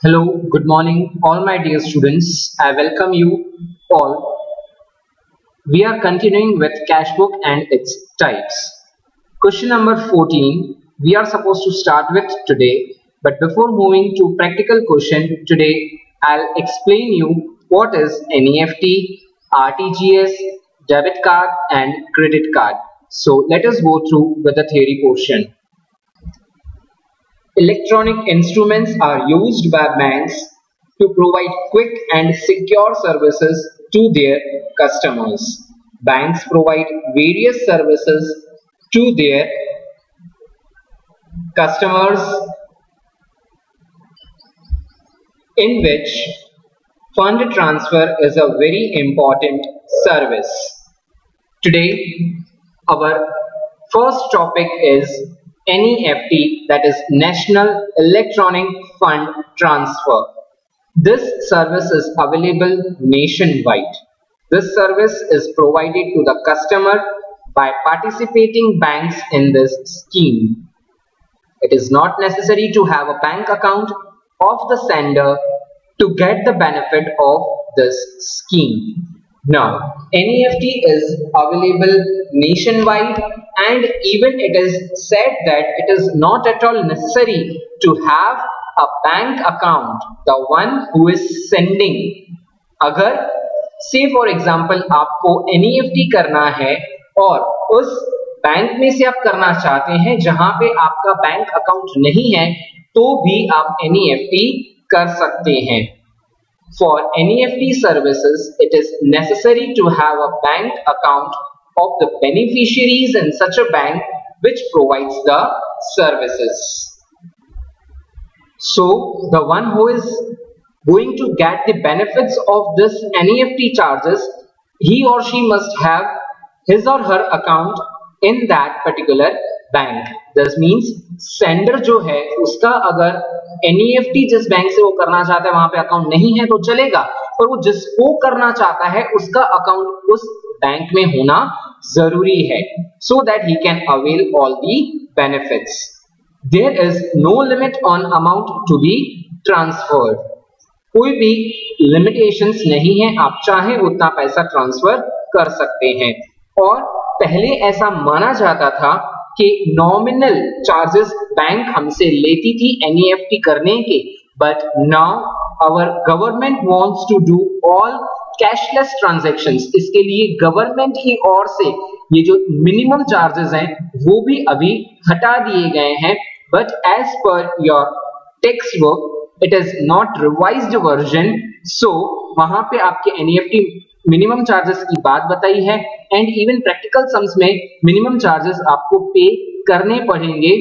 Hello, good morning, all my dear students. I welcome you all. We are continuing with Cashbook and its types. Question number 14, we are supposed to start with today. But before moving to practical question today, I'll explain you what is NEFT, RTGS, debit card and credit card. So let us go through with the theory portion. Electronic instruments are used by banks to provide quick and secure services to their customers. Banks provide various services to their customers in which fund transfer is a very important service. Today, our first topic is NEFT, that is National Electronic Fund Transfer. This service is available nationwide. This service is provided to the customer by participating banks in this scheme. It is not necessary to have a bank account of the sender to get the benefit of this scheme. Now, NEFT is available nationwide, and even it is said that it is not at all necessary to have a bank account, the one who is sending. अगर से for example आपको NEFT करना है और उस bank में से आप करना चाहते हैं जहां पे आपका बैंक अकाउंट नहीं है, तो भी आप NEFT कर सकते हैं. For NEFT services, it is necessary to have a bank account of the beneficiaries in such a bank which provides the services. So, the one who is going to get the benefits of this NEFT charges, he or she must have his or her account in that particular bank. This means sender जो है उसका अगर NEFT जिस bank से वो करना चाहता है वहां पे अकाउंट नहीं है तो चलेगा, और वो जिसको करना चाहता है उसका अकाउंट उस बैंक में होना जरूरी है, so that he can avail all the benefits. There is no limit on amount to be transferred. कोई भी लिमिटेशंस नहीं है, आप चाहे उतना पैसा ट्रांसफर कर सकते हैं. और पहले ऐसा माना जाता था कि नॉमिनल चार्जेस बैंक हमसे लेती थी NEFT करने के, but now our government wants to do all cashless transactions. इसके लिए गवर्नमेंट की ओर से ये जो मिनिमम चार्जेस हैं वो भी अभी हटा दिए गए हैं, but as per your text book it is not revised version. So वहां पे आपके NEFT मिनिमम चार्जेस की बात बताई है, एंड इवन प्रैक्टिकल सम्स में मिनिमम चार्जेस आपको पे करने पड़ेंगे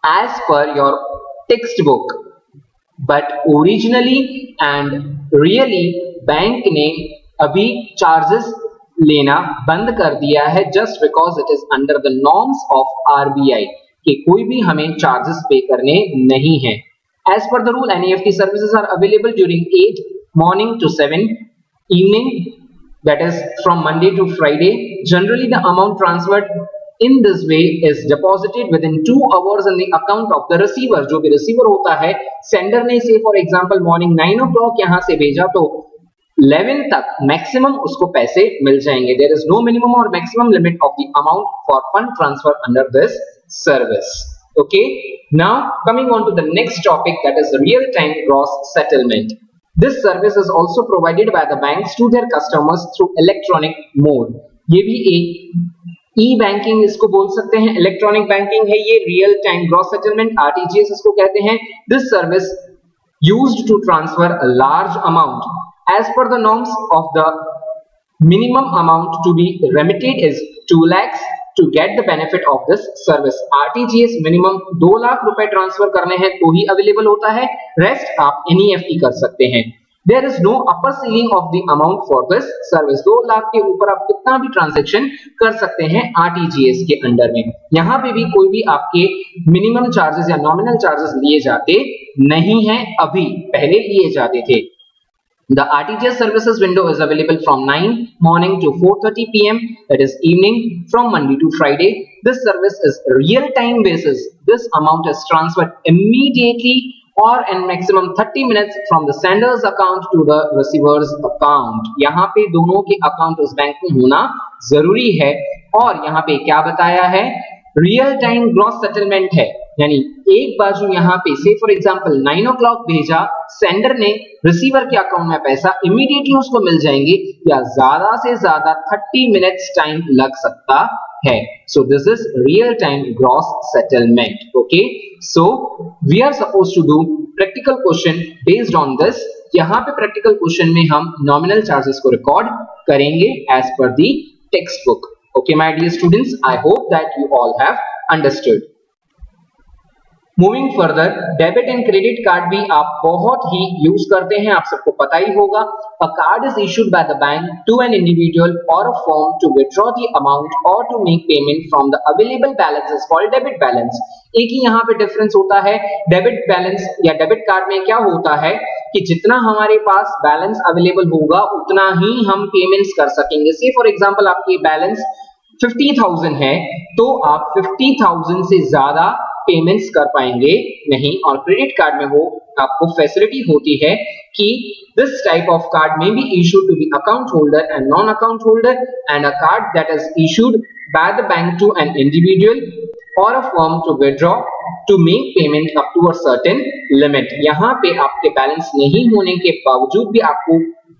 as per your text book. But originally and really bank ने अभी चार्जेस लेना बंद कर दिया है, just because it is under the norms of RBI कि कोई भी हमें चार्जेस पे करने नहीं है. As per the rule NEFT services are available during 8 morning to 7 evening, that is from Monday to Friday. Generally the amount transferred in this way is deposited within 2 hours in the account of the receiver. जो भी receiver होता है, sender ने से for example morning 9 o'clock यहाँ से भेजा तो 11 तक maximum उसको पैसे मिल जाएंगे. There is no minimum or maximum limit of the amount for fund transfer under this service. Okay, now coming on to the next topic, that is real time gross settlement. This service is also provided by the banks to their customers through electronic mode. ये भी एक e-banking इसको बोल सकते हैं, electronic banking है ये. Real time gross settlement RTGS इसको कहते हैं. This service used to transfer a large amount as per the norms of the minimum amount to be remitted is 2 lakhs. To get the benefit of this service, RTGS minimum 2 lakh रुपए transfer करने हैं तो ही available होता है, rest आप NEFT कर सकते हैं. There is no upper ceiling of the amount for this service. 2 lakh के ऊपर आप कितना भी ट्रांजैक्शन कर सकते हैं RTGS के अंडर में. यहाँ पे भी कोई भी आपके मिनिमम चार्जेस या नॉमिनल चार्जेस लिए जाते नहीं हैं, अभी पहले लिए जाते थे. The RTGS services window is available from 9 morning to 4:30 p.m. that is evening from Monday to Friday. This service is real time basis. This amount is transferred immediately और in maximum 30 minutes from the sender's account to the receiver's account। यहाँ पे दोनों के account उस bank में होना जरूरी है। और यहाँ पे क्या बताया है, रियल टाइम ग्रॉस सेटलमेंट है, यानी एक बाजू यहाँ पे से फॉर एग्जांपल 9 o'clock भेजा सेंडर ने, रिसीवर के अकाउंट में पैसा इमीडिएटली उसको मिल जाएंगे, या ज्यादा से ज्यादा 30 मिनट्स टाइम लग सकता है। So this is real time gross settlement. Okay, so we are suppose to do practical question based on this. यहाँ पे प्रैक्टिकल क्वेश्चन में हम नॉमिनल चार्जेस को रिकॉर्ड करेंगे as per the textbook. Okay, my dear students, I hope that you all have understood. Moving further, debit and credit card भी आप बहुत ही use करते हैं, आप सबको पता ही होगा। A card is issued by the bank to an individual or a firm to withdraw the amount or to make payment from the available balance is called debit balance। एक ही यहाँ पे डिफरेंस होता है, डेबिट बैलेंस या debit card में क्या होता है कि जितना हमारे पास बैलेंस अवेलेबल होगा उतना ही हम पेमेंट्स कर सकेंगे। से फॉर एग्जांपल आपकी बैलेंस 50,000 है तो आप 50,000 से ज्यादा पेमेंट्स कर पाएंगे नहीं। और क्रेडिट कार्ड में वो आपको फैसिलिटी होती है कि दिस टाइप ऑफ कार्ड में be issued to the account holder and non account holder, and a card that is issued by the bank to an individual और a firm to withdraw to make payment up to a certain limit. यहाँ पे आपके balance नहीं होने के बावजूद भी आपको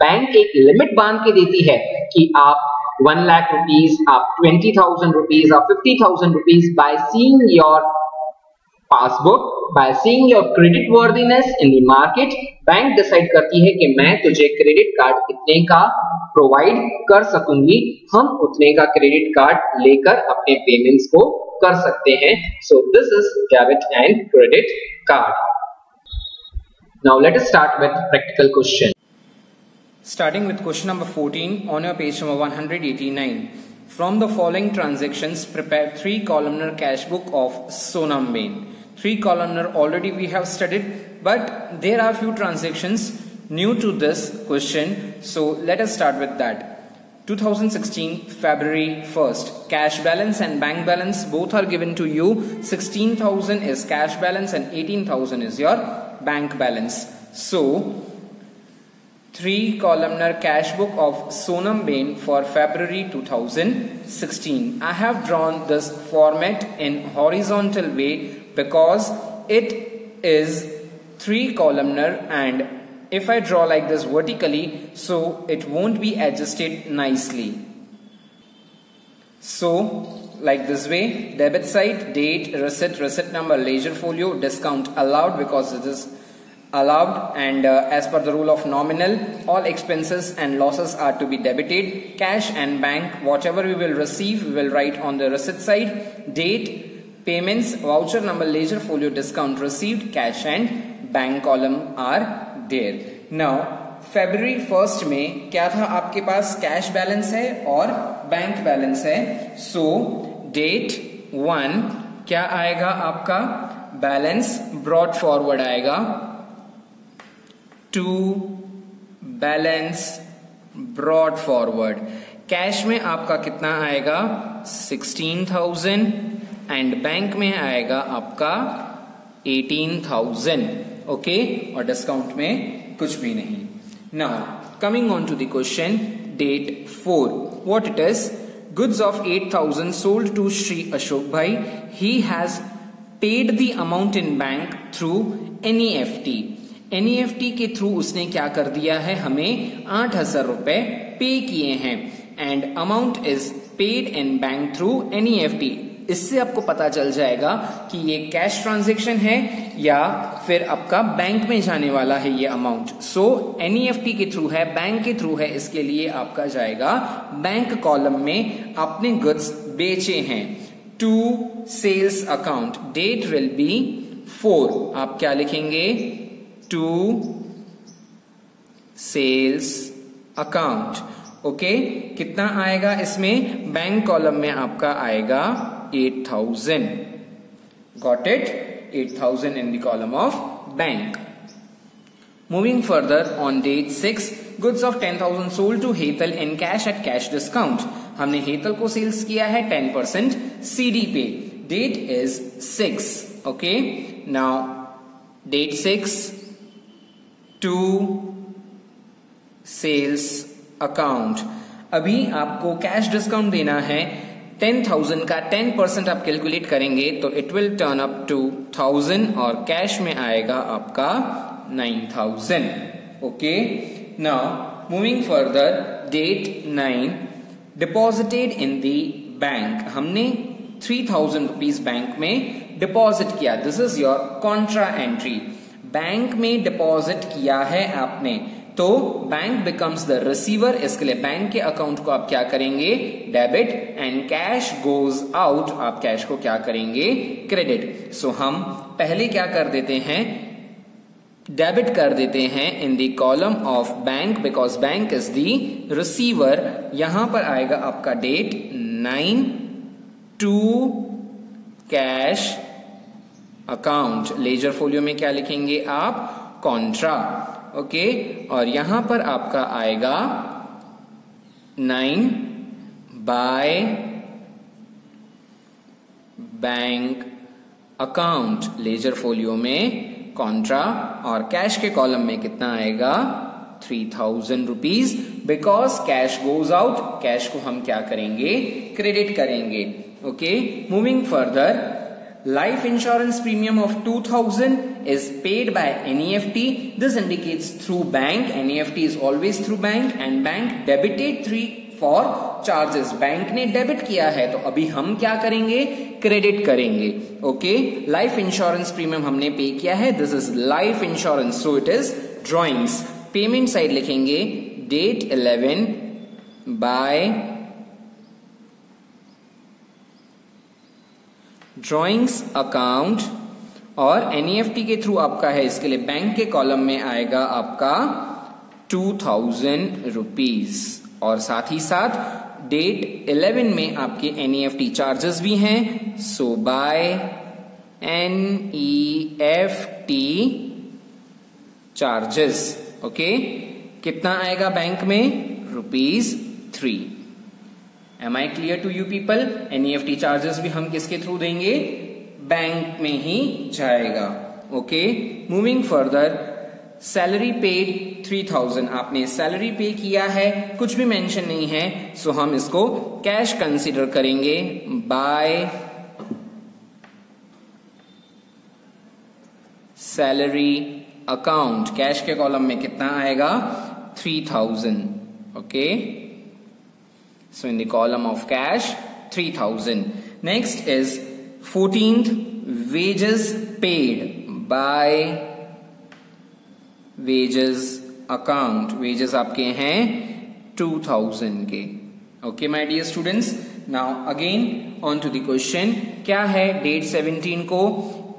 बैंक एक लिमिट बांध के देती है कि आप 1 lakh rupees, आप 20,000 rupees, आप 50,000 rupees by seeing your passbook, by seeing your credit worthiness in the market, bank decide करती है कि मैं तुझे क्रेडिट कार्ड इतने का प्रोवाइड कर सकूंगी, हम उतने का क्रेडिट कार्ड लेकर अपने पेमेंट्स को कर सकते हैं। सो this is debit and credit card. Now let us start with practical question. Starting with question number 14 on your page number 189. From the following transactions, prepare 3-columnar cash book of Sonam Bain. 3-columnar already we have studied, but there are few transactions new to this question. So let us start with that. 2016 February 1st, cash balance and bank balance both are given to you. 16,000 is cash balance and 18,000 is your bank balance. So 3-columnar cash book of Sonam Bain for February 2016. I have drawn this format in horizontal way because it is 3-columnar, and if I draw like this vertically, so it won't be adjusted nicely. So like this way, debit side, date, receipt number, ledger folio, discount allowed because it is allowed, and as per the rule of nominal, all expenses and losses are to be debited. Cash and bank, whatever we will receive, we will write on the receipt side. Date, payments, voucher number, ledger folio, discount received, cash and bank column are there. Now February 1st में क्या था आपके पास, cash balance है और bank balance है। सो date 1 क्या आएगा आपका, बैलेंस ब्रॉट फॉरवर्ड आएगा to balance brought forward. Cash में आपका कितना आएगा 16,000 एंड बैंक में आएगा आपका 18,000। ओके, और डिस्काउंट में कुछ भी नहीं। Now coming on to the question, date 4, what it is, goods of 8,000 sold to Shri Ashok bhai, he has paid the amount in bank through NEFT। NEFT के थ्रू उसने क्या कर दिया है, हमें 8,000 रुपए पे किए हैं, and amount is paid in bank through NEFT। इससे आपको पता चल जाएगा कि ये कैश ट्रांजैक्शन है या फिर आपका बैंक में जाने वाला है ये अमाउंट। सो NEFT के थ्रू है, बैंक के थ्रू है, इसके लिए आपका जाएगा बैंक कॉलम में आपने गुड्स बेचे हैं। To sales account, date will be 4, आप क्या लिखेंगे, टू सेल्स अकाउंट। ओके, कितना आएगा इसमें, बैंक कॉलम में आपका आएगा 8,000। Got it, 8,000 in the column of bank. Moving further, on date 6, goods of 10,000 sold to Hetal in cash at cash discount. हमने हेतल को सेल्स किया है 10% CD पे, date is 6। Okay, now date 6 to sales account. अभी आपको cash discount देना है 10,000 का 10% आप कैलकुलेट करेंगे तो it will turn up to 1000 और कैश में आएगा आपका 9,000। Okay, now moving further, date 9 deposited in the bank. हमने 3,000 रुपीज बैंक में डिपॉजिट किया। This is your contra entry. Bank में डिपॉजिट किया है आपने तो बैंक बिकम्स द रिसीवर। इसके लिए बैंक के अकाउंट को आप क्या करेंगे, debit, and cash goes out, आप कैश को क्या करेंगे, क्रेडिट। सो हम पहले क्या कर देते हैं, डेबिट कर देते हैं in the column of bank because bank is the receiver. यहां पर आएगा आपका date 9 to cash account. Ledger folio में क्या लिखेंगे आप, कॉन्ट्रा। ओके, और यहां पर आपका आएगा 9 by bank account. Ledger folio में कॉन्ट्रा और कैश के कॉलम में कितना आएगा, 3,000 rupees because cash goes out. Cash को हम क्या करेंगे, क्रेडिट करेंगे। Okay, moving further, life insurance premium of 2,000 is paid by NEFT. This indicates through bank. NEFT is always through bank and bank debited 3 for charges. Bank ने debit किया है तो अभी हम क्या करेंगे, क्रेडिट करेंगे। ओके, लाइफ इंश्योरेंस प्रीमियम हमने पे किया है। This is life insurance, so it is drawings. Payment side लिखेंगे डेट 11 बाय ड्रॉइंग्स अकाउंट और एनईएफटी के थ्रू आपका है, इसके लिए बैंक के कॉलम में आएगा आपका 2,000 रुपीज और साथ ही साथ डेट 11 में आपके एनईएफटी चार्जेस भी हैं। सो बाय एनईएफटी चार्जेस, ओके, कितना आएगा बैंक में, ₹3। Am I clear to you people? NEFT charges भी हम किसके थ्रू देंगे, बैंक में ही जाएगा। Okay, moving further, salary paid 3,000। आपने सैलरी पे किया है, कुछ भी मेंशन नहीं है, सो हम इसको कैश कंसीडर करेंगे बाय सैलरी अकाउंट। कैश के कॉलम में कितना आएगा, 3,000। Okay, so in the column of cash 3,000. Next is 14th, wages paid by wages account. wages आपके हैं 2,000 के। Okay my dear students, now again on to the question। क्या है date 17 को,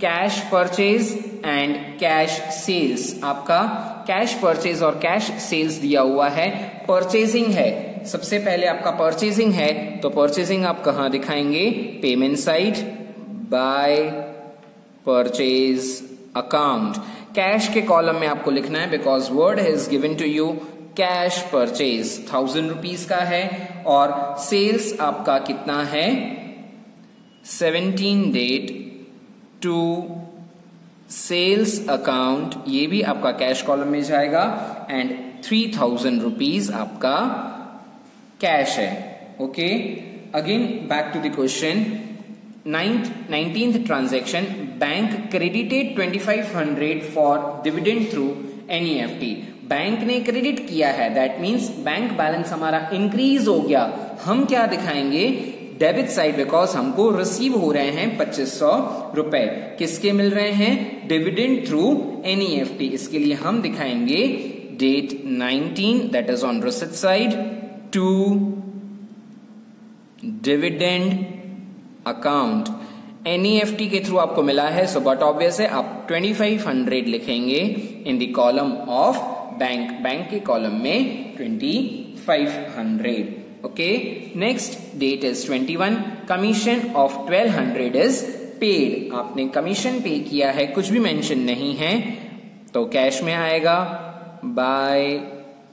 cash purchase and cash sales. आपका cash purchase और cash sales दिया हुआ है। परचेजिंग है, सबसे पहले आपका परचेजिंग है तो परचेजिंग आप कहां दिखाएंगे, payment side by purchase account. Cash के कॉलम में आपको लिखना है because word is given to you cash purchase 1,000 rupees का है और सेल्स आपका कितना है, 17 डेट टू सेल्स अकाउंट, ये भी आपका कैश कॉलम में जाएगा एंड 3,000 रुपीज आपका कैश है। Okay, again back to the question. 19th transaction, bank credited 2,500 for dividend through NEFT. Bank ने क्रेडिट किया है, दैट मीन्स बैंक बैलेंस हमारा इंक्रीज हो गया। हम क्या दिखाएंगे, डेबिट साइड बिकॉज हमको रिसीव हो रहे हैं 2,500 रुपए। किसके मिल रहे हैं, डिविडेंड थ्रू एनईएफटी। इसके लिए हम दिखाएंगे date 19 that is on receipt side to dividend account. NEFT के थ्रू आपको मिला है, सो बट ऑब्वियस है आप 2,500 लिखेंगे in the column of bank. Bank के कॉलम में 2,500। Okay, next date is 21। Commission of 1,200 is paid. आपने कमीशन पे किया है, कुछ भी मेंशन नहीं है तो कैश में आएगा bye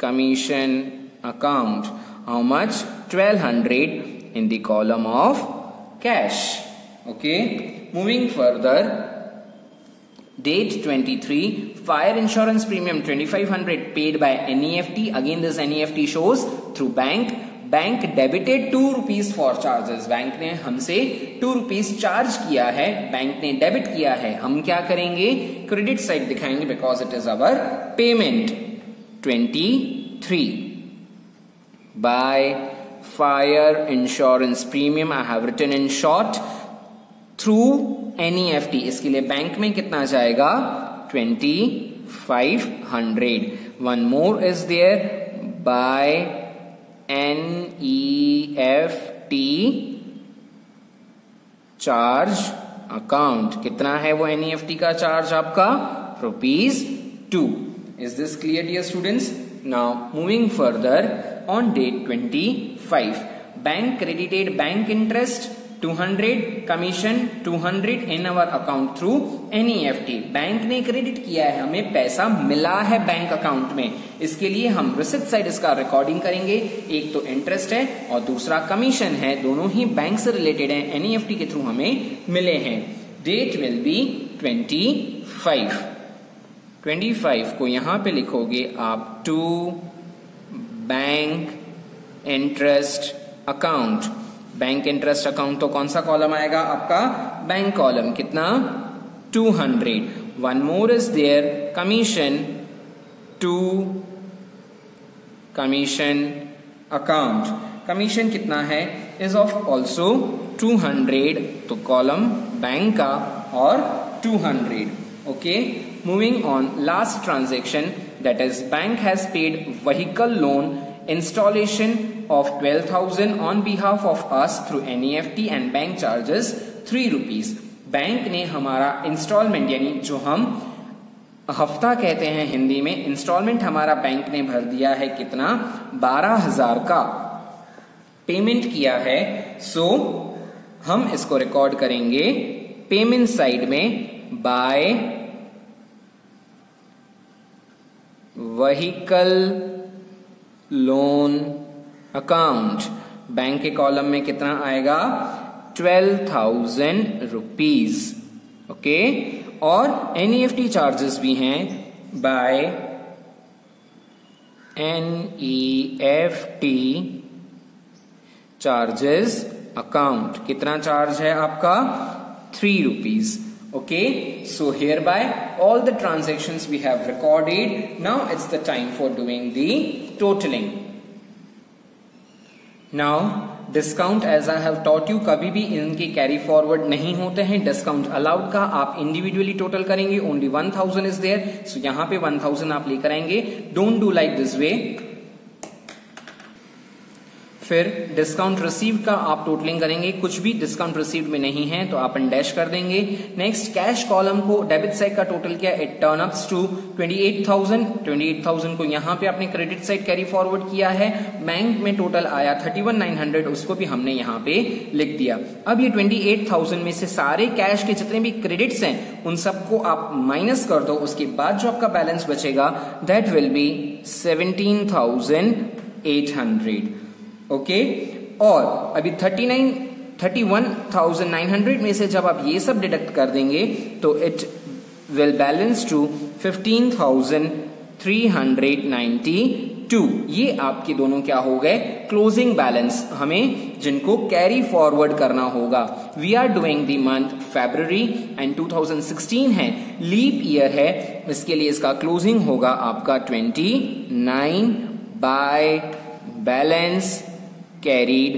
commission account. How much, 1,200 in the column of cash. Okay, moving further, Date 23, fire insurance premium 2500 paid by NEFT. Again this NEFT shows through bank. Bank debited 2 rupees for charges. Bank ने हमसे 2 rupees charge किया है, bank ने debit किया है. हम क्या करेंगे? क्रेडिट साइड दिखाएंगे because it is our payment. 23 by fire insurance premium I have written in short through NEFT. इसके लिए बैंक में कितना जाएगा? 2500. One more is there by NEFT charge account. कितना है वो NEFT का चार्ज आपका? ₹2. Is this clear, dear students? Now moving further, on date 25, bank credited bank interest 200, commission 200 in our account through NEFT. Bank ने credit किया है, हमें पैसा मिला है बैंक अकाउंट में. इसके लिए हम रिसिप्ट साइड इसका रिकॉर्डिंग करेंगे. एक तो इंटरेस्ट है और दूसरा कमीशन है, दोनों ही बैंक से रिलेटेड है, NEFT के थ्रू हमें मिले हैं. Date will B 25. 25 को यहां पे लिखोगे आप to bank interest account. Bank interest account तो कौन सा कॉलम आएगा आपका? Bank column. कितना? 200. One more is there commission to commission account. Commission कितना है? Is of also 200. तो कॉलम बैंक का और 200. Okay. Moving on, last transaction, that is bank has paid vehicle loan installation of 12,000 on behalf of us through NEFT and bank charges 3 rupees. Bank ने हमारा instalment यानी जो हम हफ्ता कहते हैं हिंदी में, इंस्टॉलमेंट हमारा बैंक ने भर दिया है. कितना? 12,000 का पेमेंट किया है. सो हम इसको रिकॉर्ड करेंगे पेमेंट साइड में by vehicle loan account. Bank के कॉलम में कितना आएगा? 12,000 रुपीज. ओके. और NEFT चार्जेस भी हैं बाय NEFT चार्जेस अकाउंट. कितना चार्ज है आपका? 3 rupees. Okay, so hereby all the transactions we have recorded. Now it's the time for doing the totaling. Now discount as I have taught you, कभी भी इनके carry forward नहीं होते हैं. discount allowed का आप individually total करेंगे. only 1000 is there, so यहाँ पे 1000 आप लेकर आएंगे. don't do like this way. फिर डिस्काउंट रिसीव का आप टोटलिंग करेंगे. कुछ भी डिस्काउंट रिसीव में नहीं है तो आप डैश कर देंगे. नेक्स्ट कैश कॉलम को डेबिट साइड का टोटल किया. It turn ups to 28,000. 28,000 को यहाँ पे आपने क्रेडिट साइड कैरी फॉरवर्ड किया है. बैंक में टोटल आया 31,900, उसको भी हमने यहाँ पे लिख दिया. अब ये 28,000 में से सारे कैश के जितने भी क्रेडिट्स हैं उन सबको आप माइनस कर दो. उसके बाद जो आपका बैलेंस बचेगा दैट विल बी 17,800. ओके. और अभी 31,900 में से जब आप ये सब डिडक्ट कर देंगे तो इट विल बैलेंस टू 15,392. ये आपके दोनों क्या हो गए? Closing balance. हमें जिनको कैरी फॉरवर्ड करना होगा. We are doing the month February and 2016 है, लीप ईयर है. इसके लिए इसका क्लोजिंग होगा आपका 29 बाय बैलेंस कैरीड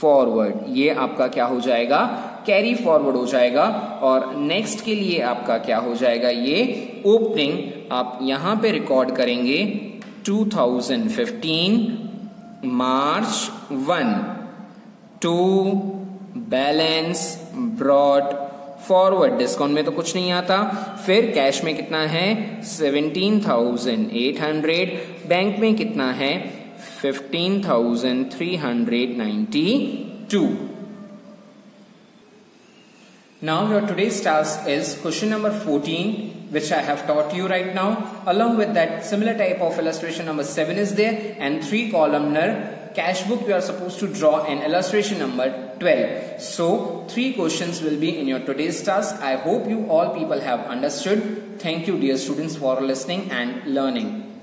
फॉरवर्ड. ये आपका क्या हो जाएगा? कैरी फॉरवर्ड हो जाएगा. और नेक्स्ट के लिए आपका क्या हो जाएगा? ये ओपनिंग आप यहां पे रिकॉर्ड करेंगे 2015 March 1 to balance brought forward. Discount में तो कुछ नहीं आता. फिर कैश में कितना है? 17,800. बैंक में कितना है? 15,392. Now your today's task is question number 14, which I have taught you right now. Along with that, similar type of illustration number 7 is there, and 3 columnar cash book you are supposed to draw an illustration number 12. So 3 questions will be in your today's task. I hope you all people have understood. Thank you dear students for listening and learning.